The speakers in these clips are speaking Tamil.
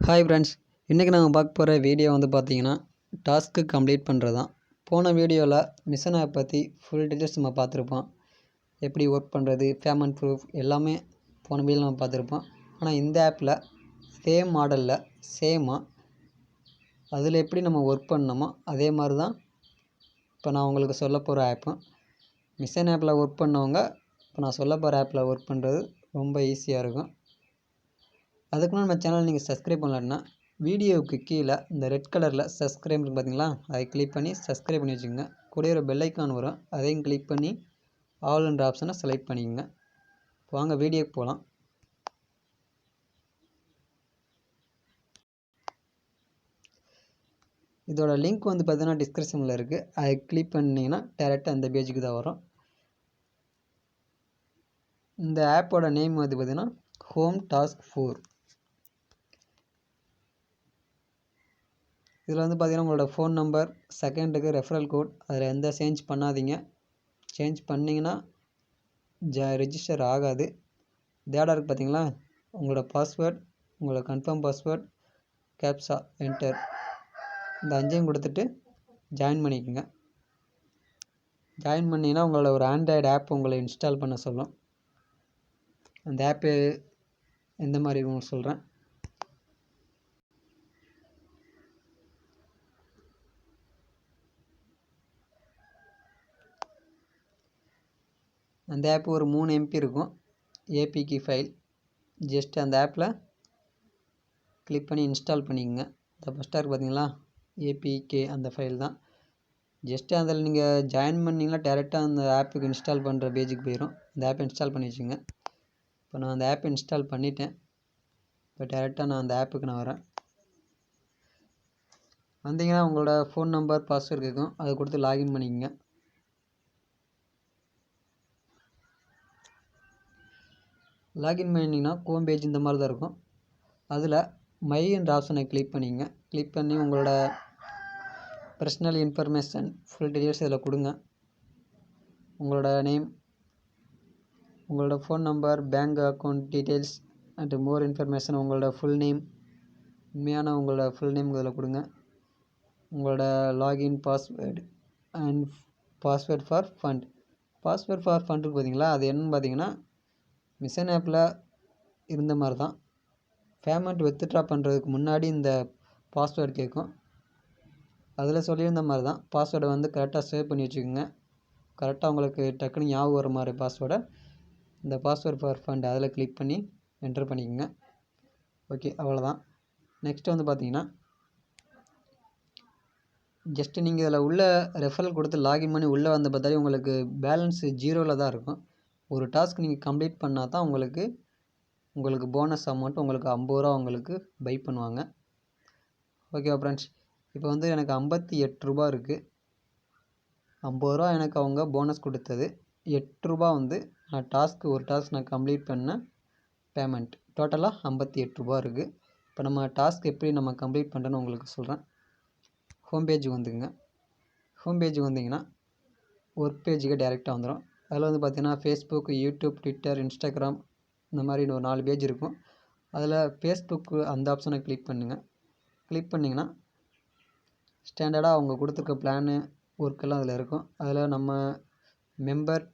ஹாய் ஃப்ரெண்ட்ஸ், இன்றைக்கி நாங்கள் பார்க்க போகிற வீடியோ வந்து பார்த்தீங்கன்னா டாஸ்க்கு கம்ப்ளீட் பண்ணுறது தான். போன வீடியோவில் மிஷன் ஆப் பற்றி ஃபுல் டீட்டெயில்ஸ் நம்ம பார்த்துருப்போம். எப்படி ஒர்க் பண்ணுறது, பேமெண்ட் ப்ரூஃப் எல்லாமே போன வீடியோவில் நம்ம பார்த்துருப்போம். ஆனால் இந்த ஆப்பில் சேம் மாடலில் சேமாக அதில் எப்படி நம்ம ஒர்க் பண்ணணுமோ அதே மாதிரி தான் இப்போ நான் உங்களுக்கு சொல்ல போகிற ஆப்பும். மிஷன் ஆப்பில் ஒர்க் பண்ணவங்க இப்போ நான் சொல்ல போகிற ஆப்பில் ஒர்க் பண்ணுறது ரொம்ப ஈஸியாக இருக்கும். அதுக்குன்னு நம்ம சேனல் நீங்கள் சப்ஸ்கிரைப் பண்ணலன்னா வீடியோவுக்கு கீழே இந்த ரெட் கலரில் சப்ஸ்கிரைப் பார்த்தீங்களா, அதை கிளிக் பண்ணி சப்ஸ்கிரைப் பண்ணி வச்சுக்கோங்க. கூட ஒரு பெல் ஐக்கான் வரும், அதையும் கிளிக் பண்ணி ஆல்ன்ற ஆப்ஷனை செலக்ட் பண்ணிக்கோங்க. வாங்க வீடியோக்கு போகலாம். இதோட லிங்க் வந்து பார்த்தீங்கன்னா டிஸ்கிரிப்ஷனில் இருக்குது. அதை கிளிக் பண்ணிங்கன்னா டேரெக்டாக அந்த பேஜுக்கு தான் வரும். இந்த ஆப்போட நேம் வந்து பார்த்தீங்கன்னா ஹோம் டாஸ்க் 4. இதில் வந்து பார்த்தீங்கன்னா உங்களோட ஃபோன் நம்பர், செகண்டுக்கு ரெஃபரல் கோட் அதில் எந்த சேஞ்ச் பண்ணாதீங்க. சேஞ்ச் பண்ணிங்கன்னா ரெஜிஸ்டர் ஆகாது. தேர்டாக இருக்குது பார்த்தீங்களா, உங்களோட பாஸ்வேர்ட், உங்களோட கன்ஃபார்ம் பாஸ்வேர்ட், கேப்சா என்டர், இந்த 5ஐயும் கொடுத்துட்டு ஜாயின் பண்ணிக்கோங்க. ஜாயின் பண்ணிங்கன்னா உங்களோட ஒரு ஆண்ட்ராய்டு ஆப் உங்களை இன்ஸ்டால் பண்ண சொல்லும். அந்த ஆப்பு எந்த மாதிரி உங்களுக்கு சொல்கிறேன். அந்த ஆப் ஒரு 3 MB இருக்கும். ஏபிகே ஃபைல் ஜஸ்ட் அந்த ஆப்பில் கிளிக் பண்ணி இன்ஸ்டால் பண்ணிக்கோங்க. இந்த ஃபஸ்ட்டாக இருக்குது பார்த்தீங்களா, ஏபிகே அந்த ஃபைல் தான். ஜஸ்ட்டு அதில் நீங்கள் ஜாயின் பண்ணிங்கன்னா டேரெக்டாக அந்த ஆப்புக்கு இன்ஸ்டால் பண்ணுற பேஜுக்கு போயிடும். அந்த ஆப்பை இன்ஸ்டால் பண்ணி வச்சுங்க. இப்போ நான் அந்த ஆப்பை இன்ஸ்டால் பண்ணிட்டேன். இப்போ டேரெக்டாக நான் அந்த ஆப்புக்கு நான் வரேன். வந்தீங்கன்னா உங்களோட ஃபோன் நம்பர், பாஸ்வேர்டு கேட்கும், அதை கொடுத்து லாகின் பண்ணிக்கோங்க. லாகின் பண்ணிங்கன்னா ஹோம் பேஜ் இந்த மாதிரி தான் இருக்கும். அதில் மைன்ற ஆப்ஷனை கிளிக் பண்ணிங்க. கிளிக் பண்ணி உங்களோட பர்சனல் இன்ஃபர்மேஷன் ஃபுல் டீட்டெயில்ஸ் இதில் கொடுங்க. உங்களோட நேம், உங்களோட phone number, bank account details and more information, உங்களோட ஃபுல் நேம், உண்மையான உங்களோட ஃபுல் நேம் இதில் கொடுங்க. உங்களோட login password and password for fund. Password for ஃபண்டுக்கு பார்த்தீங்களா, அது என்னன்னு பார்த்தீங்கன்னா மிஷன் ஆப்பில் இருந்த மாதிரி தான். பேமெண்ட் வித்ட்ரா பண்ணுறதுக்கு முன்னாடி இந்த பாஸ்வேர்டு கேட்கும். அதில் சொல்லியிருந்த மாதிரி தான் பாஸ்வேர்டை வந்து கரெக்டாக சேவ் பண்ணி வச்சுக்கோங்க. கரெக்டாக உங்களுக்கு டக்குன்னு ஞாபகம் வர மாதிரி பாஸ்வேர்டை, இந்த பாஸ்வேர்ட் ஃபார் ஃபண்ட் அதில் கிளிக் பண்ணி என்டர் பண்ணிக்கோங்க. ஓகே, அவ்வளோதான். நெக்ஸ்ட்டு வந்து பார்த்தீங்கன்னா ஜஸ்ட்டு நீங்கள் இதில் உள்ள ரெஃபரல் கொடுத்து லாகின் பண்ணி உள்ளே வந்த பார்த்தாலே உங்களுக்கு பேலன்ஸு 0ல் தான் இருக்கும். ஒரு டாஸ்க் நீங்கள் கம்ப்ளீட் பண்ணால் தான் உங்களுக்கு போனஸ் அமௌண்ட் உங்களுக்கு 50 ரூபா உங்களுக்கு பை பண்ணுவாங்க. ஓகேவா ஃப்ரெண்ட்ஸ், இப்போ வந்து எனக்கு 58 ரூபா இருக்குது. 50 ரூபா எனக்கு அவங்க போனஸ் கொடுத்தது. 8 ரூபா வந்து நான் ஒரு டாஸ்க் நான் கம்ப்ளீட் பண்ண பேமெண்ட். டோட்டலாக 58 ரூபா இருக்குது. இப்போ நம்ம டாஸ்க் எப்படி நம்ம கம்ப்ளீட் பண்ணுறேன்னு உங்களுக்கு சொல்கிறேன். ஹோம் பேஜுக்கு வந்துங்க. ஹோம் பேஜுக்கு வந்தீங்கன்னா ஒர்க் பேஜுக்கு டேரெக்டாக வந்துடும். அதில் வந்து பார்த்தீங்கன்னா ஃபேஸ்புக், யூடியூப், ட்விட்டர், இன்ஸ்டாகிராம் இந்த மாதிரி ஒரு 4 பேஜ் இருக்கும். அதில் ஃபேஸ்புக்கு அந்த ஆப்ஷனை கிளிக் பண்ணுங்கள். கிளிக் பண்ணிங்கன்னா ஸ்டாண்டர்டாக அவங்க கொடுத்துருக்க பிளானு ஒர்க்கெல்லாம் அதில் இருக்கும். அதில் நம்ம மெம்பர்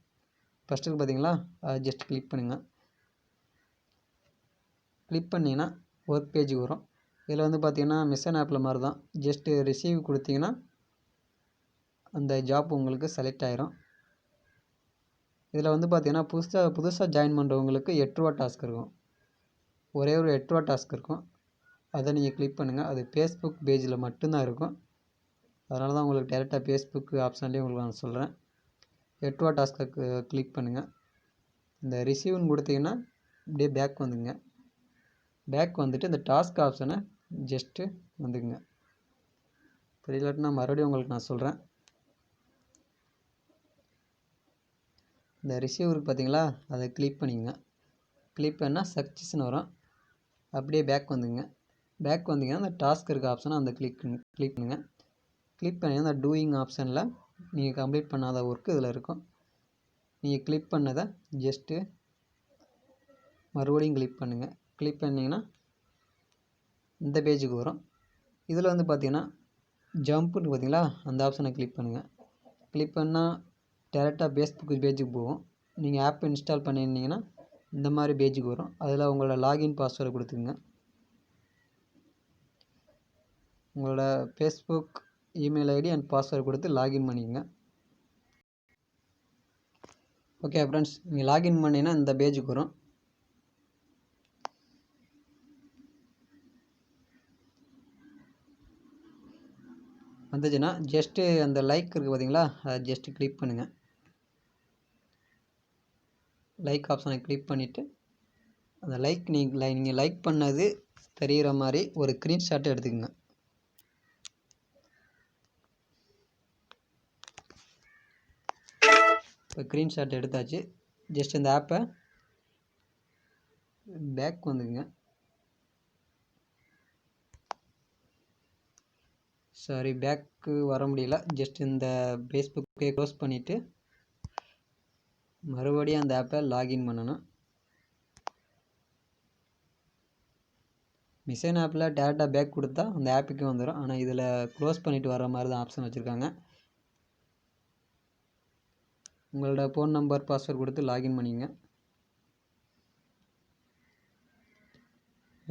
ஃபஸ்ட்டுக்கு பார்த்தீங்களா, அதை ஜஸ்ட் கிளிக் பண்ணுங்கள். கிளிக் பண்ணிங்கன்னா ஒர்க் பேஜுக்கு வரும். இதில் வந்து பார்த்தீங்கன்னா மிஷன் ஆப்பில் மாதிரி தான். ஜஸ்ட்டு ரிசீவ் கொடுத்தீங்கன்னா அந்த ஜாப் உங்களுக்கு செலக்ட் ஆகிரும். இதில் வந்து பார்த்தீங்கன்னா புதுசாக ஜாயின் பண்ணுறவங்களுக்கு 8 ரூபா டாஸ்க் இருக்கும். ஒரே ஒரு 8 ரூபா டாஸ்க் இருக்கும். அதை நீங்கள் கிளிக் பண்ணுங்கள். அது ஃபேஸ்புக் பேஜில் மட்டும்தான் இருக்கும். அதனால தான் உங்களுக்கு டேரெக்டாக ஃபேஸ்புக் ஆப்ஷன்லேயே உங்களுக்கு நான் சொல்கிறேன். 8 ரூபா டாஸ்க்கை கிளிக் பண்ணுங்கள். இந்த ரிசீவ்னு கொடுத்தீங்கன்னா இப்படியே பேக் வந்துங்க. பேக் வந்துட்டு இந்த டாஸ்க் ஆப்ஷனை ஜஸ்ட்டு வந்துக்குங்க. புரியலன்னா மறுபடியும் உங்களுக்கு நான் சொல்கிறேன். இந்த ரிசீவ் இருக்குது பார்த்தீங்களா, அதை கிளிக் பண்ணிங்க. கிளிக் பண்ணால் சக்ஸஸ்ன்னு வரும். அப்படியே பேக் வந்துங்க. பேக் வந்தீங்கன்னா அந்த டாஸ்க் இருக்க ஆப்ஷனை அந்த கிளிக் பண்ணுங்கள். கிளிக் பண்ணிங்கன்னா அந்த டூயிங் ஆப்ஷனில் நீங்கள் கம்ப்ளீட் பண்ணாத ஒர்க்கு இதில் இருக்கும். நீங்கள் கிளிக் பண்ணதை ஜஸ்ட்டு மறுபடியும் கிளிக் பண்ணுங்கள். கிளிக் பண்ணிங்கன்னா இந்த பேஜுக்கு வரும். இதில் வந்து பார்த்திங்கன்னா ஜம்ப்புன்னு பார்த்தீங்களா, அந்த ஆப்ஷனை கிளிக் பண்ணுங்கள். கிளிக் பண்ணால் டேரெக்டாக ஃபேஸ்புக் பேஜுக்கு போகும். நீங்கள் ஆப் இன்ஸ்டால் பண்ணியிருந்தீங்கன்னா இந்த மாதிரி பேஜுக்கு வரும். அதில் உங்களோட லாகின் பாஸ்வேர்டு கொடுத்துக்குங்க. உங்களோட Facebook email ID and password கொடுத்து லாகின் பண்ணிக்கோங்க. ஓகே ஃப்ரெண்ட்ஸ், நீங்கள் லாகின் பண்ணிங்கன்னா இந்த பேஜுக்கு வரும். வந்துச்சுன்னா ஜஸ்ட்டு அந்த லைக் இருக்குது பார்த்தீங்களா, அதை ஜஸ்ட்டு கிளிக் பண்ணுங்கள். லைக் ஆப்ஷனை கிளிக் பண்ணிவிட்டு அந்த நீங்கள் லைக் பண்ணது தெரிகிற மாதிரி ஒரு ஸ்க்ரீன்ஷாட்டை எடுத்துக்கோங்க. இப்போ ஸ்க்ரீன்ஷாட் எடுத்தாச்சு. ஜஸ்ட் இந்த ஆப்பை பேக் வந்துக்குங்க. சாரி, பேக்கு வர முடியல. ஜஸ்ட் இந்த ஃபேஸ்புக்கை க்ளோஸ் பண்ணிவிட்டு மறுபடியும் அந்த ஆப்பை லாகின் பண்ணணும். மிஷன் ஆப்பில் டேரெக்டாக பேக் கொடுத்தா அந்த ஆப்புக்கு வந்துடும். ஆனால் இதில் க்ளோஸ் பண்ணிவிட்டு வர மாதிரி தான் ஆப்ஷன் வச்சுருக்காங்க. உங்களோட ஃபோன் நம்பர் பாஸ்வேர்டு கொடுத்து லாகின் பண்ணிங்க.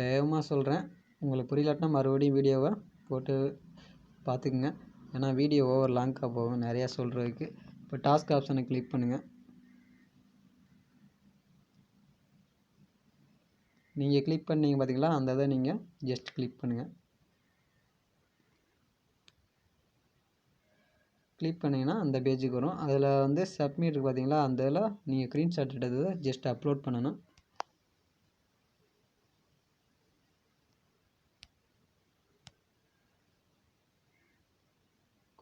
வேகமாக சொல்கிறேன், உங்களுக்கு புரியலாட்டினா மறுபடியும் வீடியோவை போட்டு பார்த்துக்குங்க. ஏன்னா வீடியோ ஓவர் லாங்காக போகும் நிறையா சொல்கிறதுக்கு. இப்போ டாஸ்க் ஆப்ஷனை கிளிக் பண்ணுங்கள். நீங்கள் கிளிக் பண்ணீங்க பார்த்தீங்களா, அந்த இதை நீங்கள் ஜஸ்ட் கிளிக் பண்ணுங்கள். கிளிக் பண்ணிங்கன்னா அந்த பேஜுக்கு வரும். அதில் வந்து சப்மிட் இருக்குது பார்த்தீங்களா, அந்த இதில் நீங்கள் ஸ்க்ரீன்ஷாட் எடுத்ததை ஜஸ்ட் அப்லோட் பண்ணணும்.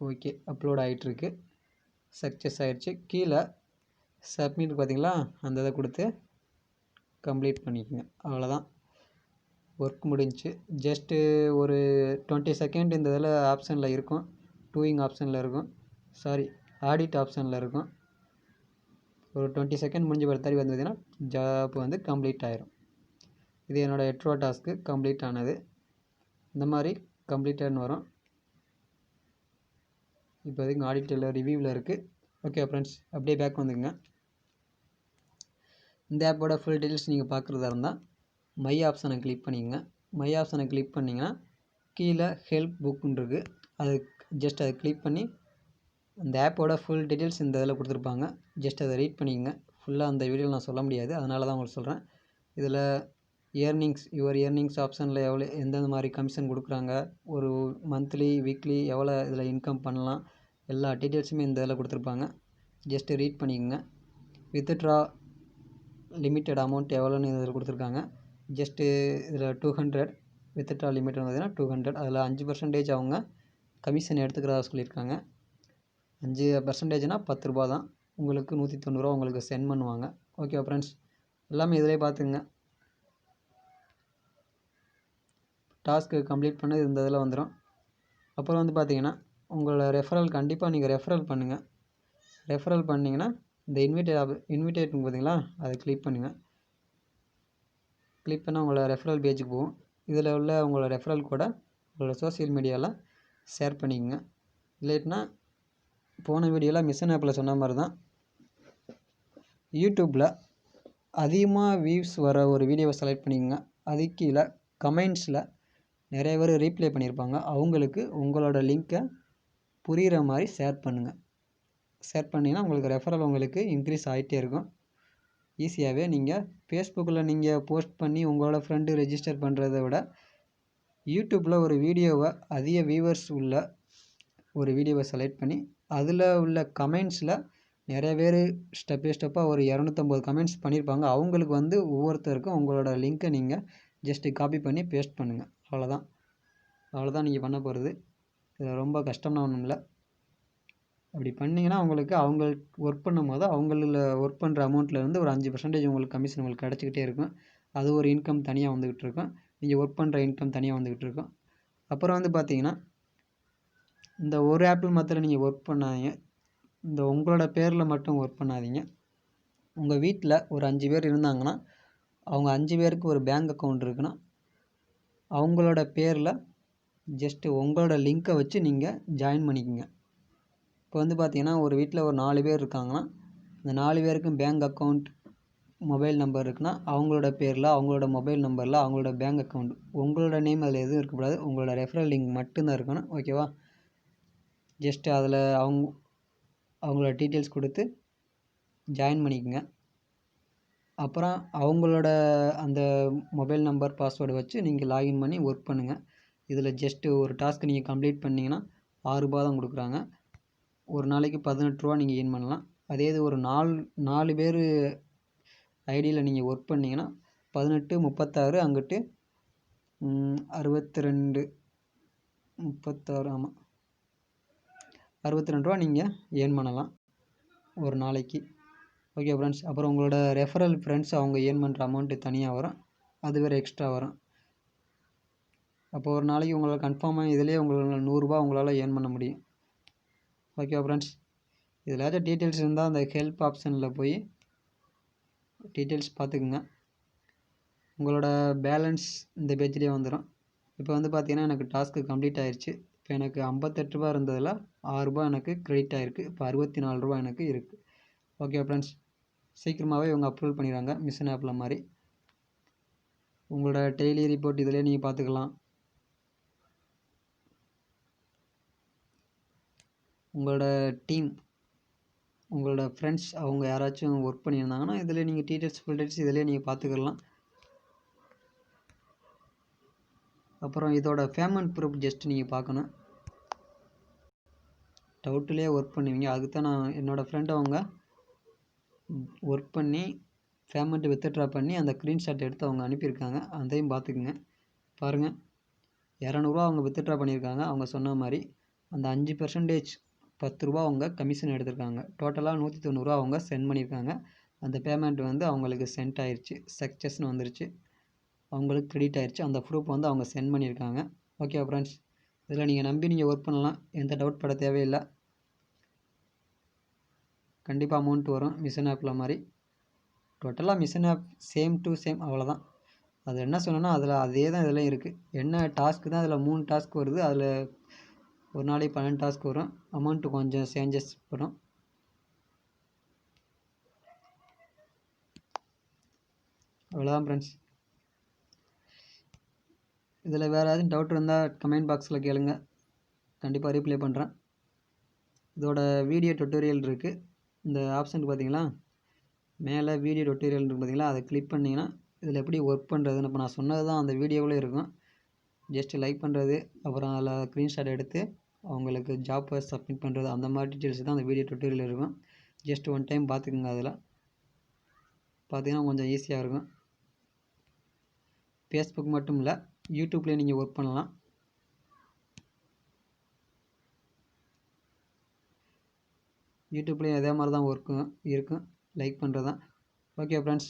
ஓகே, அப்லோட் ஆகிட்டுருக்கு. சக்ஸஸ் ஆகிடுச்சு. கீழே சப்மிட் பார்த்தீங்களா, அந்த இதை கொடுத்து கம்ப்ளீட் பண்ணிக்கோங்க. அவ்வளோதான், ஒர்க் முடிஞ்சிச்சு. ஜஸ்ட்டு ஒரு 20 செகண்ட் இந்த இதில் ஆப்ஷனில் இருக்கும். டூயிங் ஆப்ஷனில் இருக்கும், சாரி ஆடிட் ஆப்ஷனில் இருக்கும். ஒரு 20 செகண்ட் முடிஞ்ச பிறகு வந்து பார்த்தீங்கன்னா ஜாப் வந்து கம்ப்ளீட் ஆயிரும். இது என்னோடய 8 ரூபா டாஸ்க்கு கம்ப்ளீட் ஆனது. இந்த மாதிரி கம்ப்ளீட்டட்னு வரும். இப்போதைக்கு ஆடிட்டில் ரிவ்யூவில் இருக்குது. ஓகே ஃப்ரெண்ட்ஸ், அப்படியே பேக் வந்துக்குங்க. இந்த ஆப்போட ஃபுல் டீட்டெயில்ஸ் நீங்கள் பார்க்குறதா இருந்தால் மை ஆப்ஷனை கிளிக் பண்ணிக்கங்க. மை ஆப்ஷனை கிளிக் பண்ணிங்கன்னா கீழே ஹெல்ப் புக்குன்னு இருக்குது. அது ஜஸ்ட் அதை கிளிக் பண்ணி அந்த ஆப்போட ஃபுல் டீட்டெயில்ஸ் இந்த இதில் கொடுத்துருப்பாங்க. ஜஸ்ட் அதை ரீட் பண்ணிக்கங்க. ஃபுல்லாக அந்த வீடியோவில் நான் சொல்ல முடியாது, அதனால தான் உங்களுக்கு சொல்கிறேன். இதில் யுவர் இயர்னிங்ஸ் ஆப்ஷனில் எந்தெந்த மாதிரி கமிஷன் கொடுக்குறாங்க, ஒரு மந்த்லி வீக்லி எவ்வளோ இதில் இன்கம் பண்ணலாம், எல்லா டீட்டெயில்ஸுமே இந்த இதில் கொடுத்துருப்பாங்க. ஜஸ்ட்டு ரீட் பண்ணிக்கோங்க. வித்ட்ரா லிமிட்டட் அமௌண்ட் எவ்வளோன்னு இதில் கொடுத்துருக்காங்க. ஜஸ்ட்டு இதில் 200 வித்ட்ரா லிமிட் பார்த்தீங்கன்னா 200. அதில் 5% அவங்க கமிஷன் எடுத்துக்கிறதா சொல்லியிருக்காங்க. 5%னால் 10 ரூபா தான். உங்களுக்கு 190 ரூபா உங்களுக்கு சென்ட் பண்ணுவாங்க. ஓகே ஃப்ரெண்ட்ஸ், எல்லாமே இதிலே பார்த்துங்க. டாஸ்க்கு கம்ப்ளீட் பண்ணது இந்த இதில் வந்துடும். அப்புறம் வந்து பார்த்தீங்கன்னா உங்களோட ரெஃபரல் கண்டிப்பாக நீங்கள் ரெஃபரல் பண்ணுங்கள். ரெஃபரல் பண்ணிங்கன்னா இந்த இன்விடேஷன் பார்த்தீங்களா, அதை கிளிக் பண்ணுங்கள். கிளிக் பண்ணால் உங்களோட ரெஃபரல் பேஜுக்கு போகும். இதில் உள்ள உங்களோட ரெஃபரல் கூட உங்களோட சோசியல் மீடியாவில் ஷேர் பண்ணிக்கோங்க. இல்லைன்னா போன வீடியோவில் மிஷன் ஆப்பில் சொன்ன மாதிரி தான், யூடியூப்பில் அதிகமாக வியூஸ் வர ஒரு வீடியோவை செலக்ட் பண்ணிக்கோங்க. அது கீழே கமெண்ட்ஸில் நிறைய பேர் ரீப்ளை பண்ணியிருப்பாங்க. அவங்களுக்கு உங்களோட லிங்க்கை புரிகிற மாதிரி ஷேர் பண்ணுங்கள். ஷேர் பண்ணிங்கன்னா உங்களுக்கு ரெஃபரல் உங்களுக்கு இன்க்ரீஸ் ஆகிட்டே இருக்கும். ஈஸியாகவே நீங்கள் ஃபேஸ்புக்கில் நீங்கள் போஸ்ட் பண்ணி உங்களோட ஃப்ரெண்டு ரெஜிஸ்டர் பண்ணுறத விட யூடியூப்பில் ஒரு வீடியோவை அதிக வியூவர்ஸ் உள்ள ஒரு வீடியோவை செலக்ட் பண்ணி அதில் உள்ள கமெண்ட்ஸில் நிறைய பேர் ஸ்டெப் பை ஸ்டெப்பாக ஒரு 250 கமெண்ட்ஸ் பண்ணியிருப்பாங்க. அவங்களுக்கு வந்து ஒவ்வொருத்தருக்கும் உங்களோட லிங்க்கை நீங்கள் ஜஸ்ட்டு காப்பி பண்ணி பேஸ்ட் பண்ணுங்கள். அவ்வளோதான் நீங்கள் பண்ண போகிறது. இதில் ரொம்ப கஷ்டம்னா ஒன்றும் இல்லை. அப்படி பண்ணிங்கன்னா உங்களுக்கு அவங்க ஒர்க் பண்ணும்போது அவங்களில் ஒர்க் பண்ணுற அமௌண்ட்லேருந்து ஒரு 5% உங்களுக்கு கமிஷன் உங்களுக்கு கிடச்சிக்கிட்டே இருக்கும். அது ஒரு இன்கம் தனியாக வந்துக்கிட்டு இருக்கும். நீங்கள் ஒர்க் பண்ணுற இன்கம் தனியாக வந்துக்கிட்டு இருக்கும். அப்புறம் வந்து பார்த்தீங்கன்னா இந்த ஒரு ஆப்பில் மாத்திரம் நீங்கள் ஒர்க் பண்ணாதீங்க. இந்த உங்களோட பேரில் மட்டும் ஒர்க் பண்ணாதீங்க. உங்கள் வீட்டில் ஒரு 5 பேர் இருந்தாங்கன்னா அவங்க 5 பேருக்கு ஒரு பேங்க் அக்கௌண்ட் இருக்குன்னா அவங்களோட பேரில் ஜஸ்ட்டு உங்களோட லிங்க்கை வச்சு நீங்கள் ஜாயின் பண்ணிக்கோங்க. இப்போ வந்து பார்த்தீங்கன்னா ஒரு வீட்டில் ஒரு 4 பேர் இருக்காங்கன்னா அந்த 4 பேருக்கும் பேங்க் அக்கௌண்ட் மொபைல் நம்பர் இருக்குன்னா அவங்களோட பேரில் அவங்களோட மொபைல் நம்பரில் அவங்களோட பேங்க் அக்கௌண்ட் உங்களோட நேம் அதில் எதுவும் இருக்கக்கூடாது. உங்களோட ரெஃபரல் லிங்க் மட்டும்தான் இருக்கணும். ஓகேவா? ஜஸ்ட்டு அதில் அவங்களோட டீட்டெயில்ஸ் கொடுத்து ஜாயின் பண்ணிக்கோங்க. அப்புறம் அவங்களோட அந்த மொபைல் நம்பர் பாஸ்வேர்டு வச்சு நீங்கள் லாகின் பண்ணி ஒர்க் பண்ணுங்கள். இதில் ஜஸ்ட்டு ஒரு டாஸ்க் நீங்கள் கம்ப்ளீட் பண்ணிங்கன்னா ₹6 தான் கொடுக்குறாங்க. ஒரு நாளைக்கு ₹18 நீங்கள் ஏர்ன் பண்ணலாம். அதே இது ஒரு 4 பேர் ஐடியில் நீங்கள் ஒர்க் பண்ணிங்கன்னா 18, 36 அங்கிட்டு 62, 36 ஆமாம் ₹62 நீங்கள் ஏர்ன் பண்ணலாம் ஒரு நாளைக்கு. Okay friends. அப்புறம் உங்களோட ரெஃபரல் ஃப்ரெண்ட்ஸ் அவங்க ஏர்ன் பண்ணுற அமௌண்ட்டு தனியாக வரும். அது வேறு எக்ஸ்ட்ரா வரும். அப்போ ஒரு நாளைக்கு உங்களுக்கு கன்ஃபார்மாக இதிலே உங்களுக்கு ₹100 உங்களால் ஏர்ன் பண்ண முடியும். ஓகேவா ஃப்ரெண்ட்ஸ்? இதில் ஏதாச்சும் டீட்டெயில்ஸ் இருந்தால் அந்த ஹெல்ப் ஆப்ஷனில் போய் டீட்டெயில்ஸ் பார்த்துக்குங்க. உங்களோட பேலன்ஸ் இந்த பேஜ்லேயே வந்துடும். இப்போ வந்து பார்த்தீங்கன்னா எனக்கு டாஸ்க்கு கம்ப்ளீட் ஆயிடுச்சு. இப்போ எனக்கு ₹58 இருந்ததில் ₹6 எனக்கு கிரெடிட் ஆகிருக்கு. இப்போ ₹64 எனக்கு இருக்குது. Okay friends. சீக்கிரமாகவே இவங்க அப்ரூவல் பண்ணிடுறாங்க மிஷின் ஆப்பில் மாதிரி. உங்களோட டெய்லி ரிப்போர்ட் இதிலே நீங்கள் பார்த்துக்கலாம். உங்களோட டீம் உங்களோட ஃப்ரெண்ட்ஸ் அவங்க யாராச்சும் ஒர்க் பண்ணியிருந்தாங்கன்னா இதில் நீங்கள் டீட்டெயில்ஸ் ஃபுல் டீட்டெயில்ஸ் இதிலே நீங்கள் பார்த்துக்கலாம். அப்புறம் இதோட பேமெண்ட் ப்ரூஃப் ஜஸ்ட் நீங்கள் பார்க்கணும். டவுட்லேயே ஒர்க் பண்ணுவீங்க. அதுக்கு தான் நான் என்னோடய ஃப்ரெண்ட் அவங்க ஒர்க் பண்ணி பேமெண்ட் வித்ட்ரா பண்ணி அந்த ஸ்க்ரீன்ஷாட் எடுத்து அவங்க அனுப்பியிருக்காங்க. அதையும் பார்த்துக்குங்க. பாருங்கள், ₹200 அவங்க வித்ட்ரா பண்ணியிருக்காங்க. அவங்க சொன்ன மாதிரி அந்த 5% ₹10 அவங்க கமிஷன் எடுத்திருக்காங்க. டோட்டலாக ₹190 அவங்க சென்ட் பண்ணியிருக்காங்க. அந்த பேமெண்ட் வந்து அவங்களுக்கு சென்ட் ஆயிடுச்சு. சக்ஸஸ்னு வந்துருச்சு. அவங்களுக்கு கிரெடிட் ஆயிடுச்சு. அந்த ப்ரூஃப் வந்து அவங்க சென்ட் பண்ணியிருக்காங்க. Okay friends. இதில் நீங்கள் நம்பி நீங்கள் ஒர்க் பண்ணலாம். எந்த டவுட் பட தேவையில்லை. கண்டிப்பாக அமௌண்ட் வரும் மிஷின் ஆப்பில் மாதிரி. டோட்டலாக machine off same to same அவ்வளோதான். அது என்ன சொன்னோன்னா அதில் அதே தான் இதில் இருக்குது. என்ன டாஸ்க்கு தான் அதில் 3 டாஸ்க் வருது. அதில் ஒரு நாளைக்கு 12 டாஸ்க் வரும். அமௌண்ட்டு கொஞ்சம் சேஞ்சஸ் வரும். அவ்வளோதான் ஃப்ரெண்ட்ஸ். இதில் வேறு ஏதாச்சும் டவுட் இருந்தால் கமெண்ட் பாக்ஸில் கேளுங்க. கண்டிப்பாக ரீப்ளை பண்ணுறேன். இதோட வீடியோ டுட்டோரியல் இருக்குது. இந்த ஆப்ஷன் பார்த்தீங்களா, மேலே வீடியோ டுட்டோரியல் இருக்குது பார்த்தீங்களா, அதை கிளிக் பண்ணிங்கன்னா இதில் எப்படி ஒர்க் பண்ணுறதுன்னு இப்போ நான் சொன்னது தான் அந்த வீடியோவில் இருக்கும். ஜஸ்ட்டு லைக் பண்ணுறது, அப்புறம் அதில் ஸ்க்ரீன்ஷாட் எடுத்து அவங்களுக்கு ஜாப்பை சப்மிட் பண்ணுறது, அந்த மாதிரி டீட்டெயில்ஸ் தான் அந்த வீடியோ டுட்டோரியல் இருக்கும். ஜஸ்ட் ஒன் டைம் பார்த்துக்குங்க. அதில் பார்த்தீங்கன்னா கொஞ்சம் ஈஸியாக இருக்கும். ஃபேஸ்புக் மட்டும் இல்லை, யூடியூப்லேயே நீங்கள் ஒர்க் பண்ணலாம். யூடியூப்லேயும் அதே மாதிரி தான் இருக்கும். லைக் பண்ணுறது தான். Okay friends.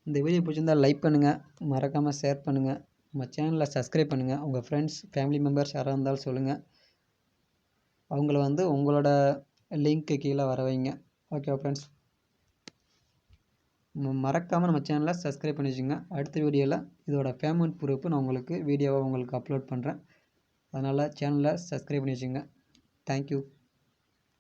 இந்த வீடியோ பிடிச்சிருந்தால் லைக் பண்ணுங்கள். மறக்காமல் ஷேர் பண்ணுங்கள். நம்ம சேனலை சப்ஸ்கிரைப் பண்ணுங்கள். உங்கள் ஃப்ரெண்ட்ஸ் ஃபேமிலி மெம்பர்ஸ் யாராக இருந்தாலும் சொல்லுங்கள். அவங்கள வந்து உங்களோட லிங்க்கு கீழே வர வைங்க. Okay friends. மறக்காமல் நம்ம சேனலை சப்ஸ்கிரைப் பண்ணி வச்சுங்க. அடுத்த வீடியோவில் இதோட பேமெண்ட் ப்ரூஃப் நான் உங்களுக்கு வீடியோவை உங்களுக்கு அப்லோட் பண்ணுறேன். அதனால் சேனலை சப்ஸ்கிரைப் பண்ணி வச்சுங்க. தேங்க்யூ.